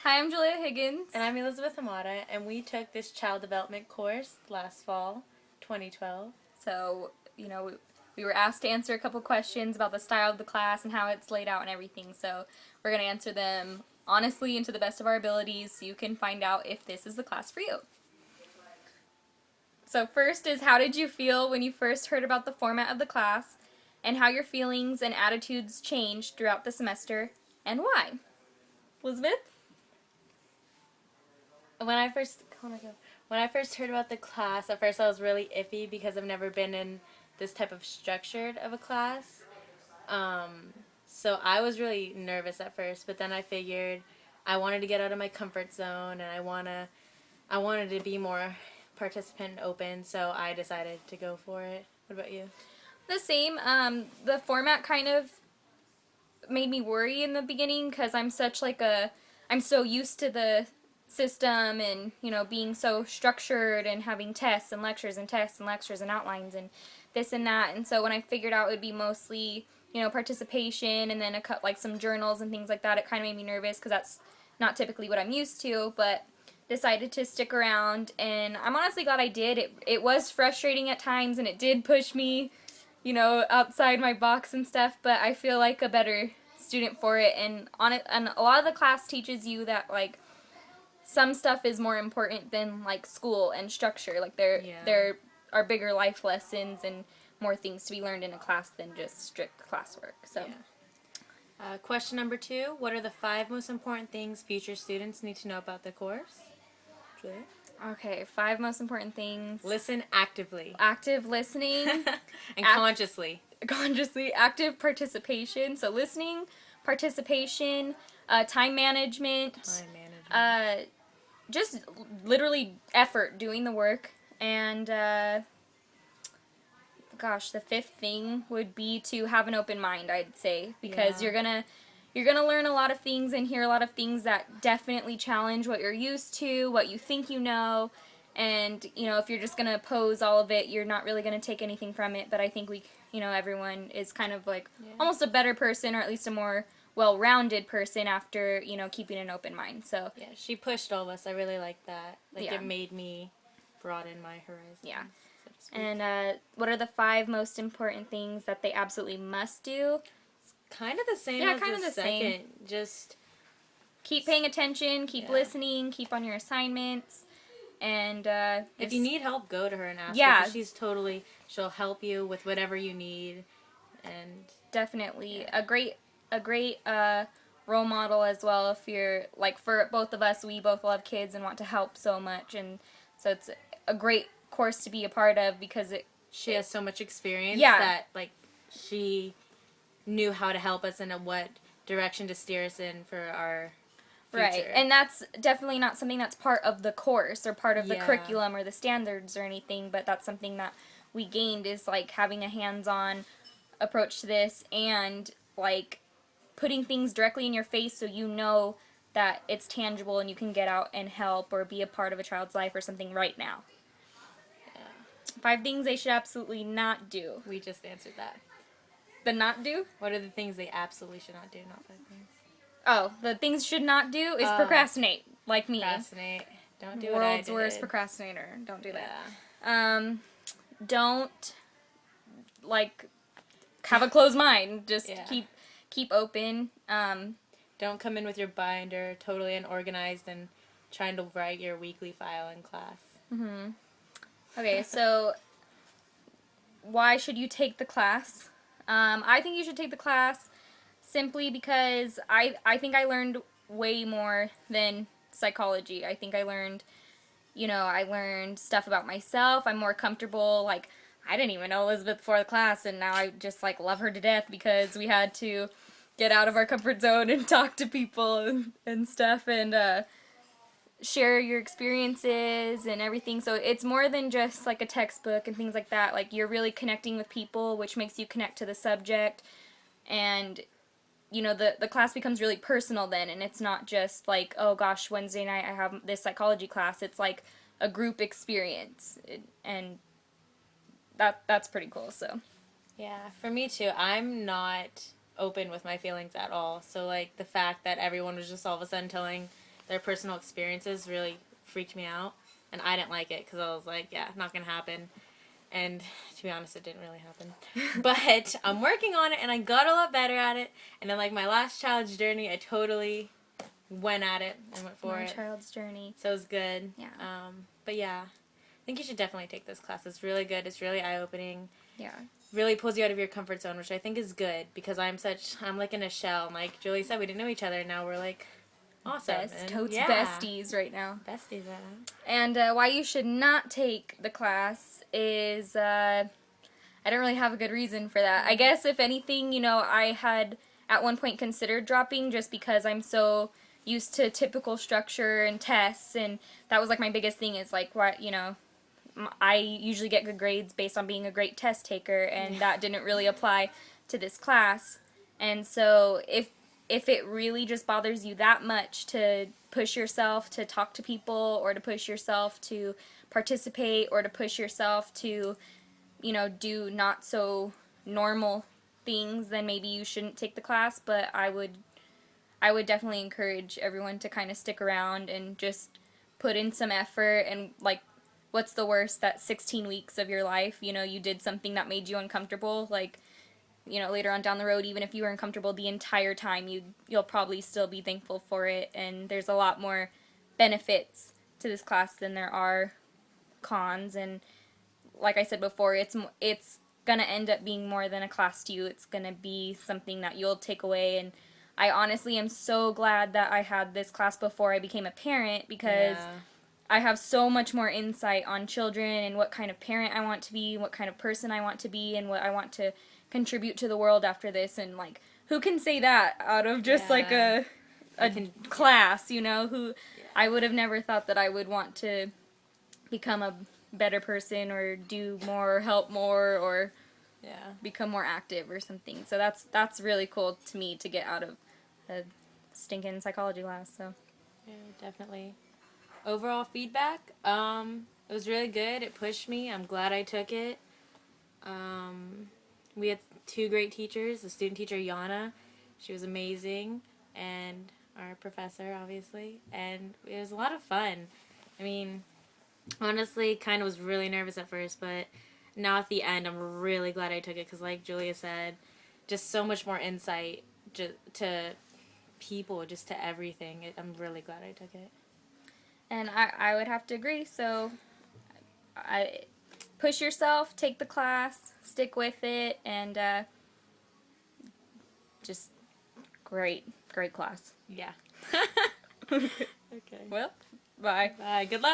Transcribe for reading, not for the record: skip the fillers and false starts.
Hi, I'm Julia Higgins. And I'm Elizabeth Hamada, and we took this child development course last fall, 2012. So, we were asked to answer a couple questions about the style of the class and how it's laid out and everything. So, we're going to answer them honestly and to the best of our abilities so you can find out if this is the class for you. So, first is how did you feel when you first heard about the format of the class and how your feelings and attitudes changed throughout the semester and why? Elizabeth? When I first heard about the class, at first I was really iffy because I've never been in this type of structured of a class. So I was really nervous at first, but then I figured I wanted to get out of my comfort zone and I wanted to be more participant and open, so I decided to go for it. What about you? The same. The format kind of made me worry in the beginning because I'm so used to the system and, being so structured and having tests and lectures and tests and lectures and outlines and this and that. And so when I figured out it would be mostly, participation and then some journals and things like that, it kind of made me nervous because that's not typically what I'm used to, but decided to stick around, and I'm honestly glad I did. It was frustrating at times, and it did push me, outside my box and stuff, but I feel like a better student for it, and a lot of the class teaches you that, some stuff is more important than, school and structure. There are bigger life lessons and more things to be learned in a class than just strict classwork, so. Yeah. Question number 2, what are the 5 most important things future students need to know about the course? Julia? Okay, 5 most important things. Listen actively. Active listening. And consciously. Consciously. Active participation. So listening, participation, time management. Just literally effort, doing the work. And, the 5th thing would be to have an open mind, I'd say. Because you're gonna learn a lot of things and hear a lot of things that definitely challenge what you're used to, what you think you know, and, if you're just gonna oppose all of it, you're not really gonna take anything from it, but I think everyone is kind of almost a better person, or at least a more well-rounded person after, keeping an open mind, so. Yeah, she pushed all of us. I really like that. Yeah. It made me broaden my horizons. Yeah. So to speak. And, what are the 5 most important things that they absolutely must do? Kind of the same as the second. Just keep paying attention, keep listening, keep on your assignments, and if you need help, go to her and ask her. She'll help you with whatever you need, and definitely a great role model as well. If you're for both of us, we both love kids and want to help so much, and so it's a great course to be a part of because she has so much experience that she knew how to help us and what direction to steer us in for our future. Right, and that's definitely not something that's part of the course or part of the curriculum or the standards or anything, but that's something that we gained is having a hands-on approach to this and putting things directly in your face so you know that it's tangible and you can get out and help or be a part of a child's life or something right now. Yeah. 5 things they should absolutely not do. We just answered that. The not do? What are the things they absolutely should not do? Not 5 things. Oh, the things should not do is procrastinate, like me. Procrastinate. Don't do what I did. World's worst procrastinator. Don't do that. Yeah. Don't, have a closed mind. Just keep open. Don't come in with your binder totally unorganized and trying to write your weekly file in class. Mm-hmm. Okay, so why should you take the class? I think you should take the class simply because I think I learned way more than psychology. I think I learned stuff about myself. I'm more comfortable. I didn't even know Elizabeth before the class, and now I just, love her to death because we had to get out of our comfort zone and talk to people and stuff and share your experiences and everything. So it's more than just, a textbook and things like that. You're really connecting with people, which makes you connect to the subject, and the class becomes really personal then, and it's not just oh gosh, Wednesday night I have this psychology class. It's a group experience, and that's pretty cool, so. Yeah, for me too. I'm not open with my feelings at all, so the fact that everyone was just all of a sudden telling their personal experiences really freaked me out. And I didn't like it because I was like, yeah, not going to happen. And to be honest, it didn't really happen. But I'm working on it, and I got a lot better at it. And then, like, my last child's journey, I totally went at it and went for My it. child's journey. So it was good. Yeah. But yeah, I think you should definitely take this class. It's really good. It's really eye-opening. Yeah. Really pulls you out of your comfort zone, which I think is good because I'm like in a shell. And like Julie said, we didn't know each other. Now we're like awesome. Totes besties right now. Besties, yeah. And why you should not take the class is, I don't really have a good reason for that. I guess if anything, you know, I had at one point considered dropping just because I'm so used to typical structure and tests, and that was like my biggest thing is like, what, you know, I usually get good grades based on being a great test taker, and that didn't really apply to this class. And so if it really just bothers you that much to push yourself to talk to people, or to push yourself to participate, or to push yourself to, you know, do not so normal things, then maybe you shouldn't take the class. But I would definitely encourage everyone to kind of stick around and just put in some effort. And like, what's the worst that 16 weeks of your life, you know, you did something that made you uncomfortable? Like, you know, later on down the road, even if you were uncomfortable the entire time, you'll probably still be thankful for it. And there's a lot more benefits to this class than there are cons. And like I said before, it's going to end up being more than a class to you. It's going to be something that you'll take away. And I honestly am so glad that I had this class before I became a parent, because I have so much more insight on children and what kind of parent I want to be, what kind of person I want to be, and what I want to contribute to the world after this. And like, who can say that out of just like a class, you know? I would have never thought that I would want to become a better person, or do more, or help more, or become more active or something. So that's really cool to me to get out of a stinking psychology class. So yeah, definitely. Overall feedback, it was really good. It pushed me. I'm glad I took it. We had 2 great teachers. The student teacher, Yana, she was amazing, and our professor, obviously, and it was a lot of fun. I mean, honestly, kind of was really nervous at first, but now at the end, I'm really glad I took it, because like Julia said, just so much more insight to people, just to everything. I'm really glad I took it. And I would have to agree. So push yourself, take the class, stick with it, and just great class. Yeah. Okay. Okay. Well, bye. Bye. Good luck.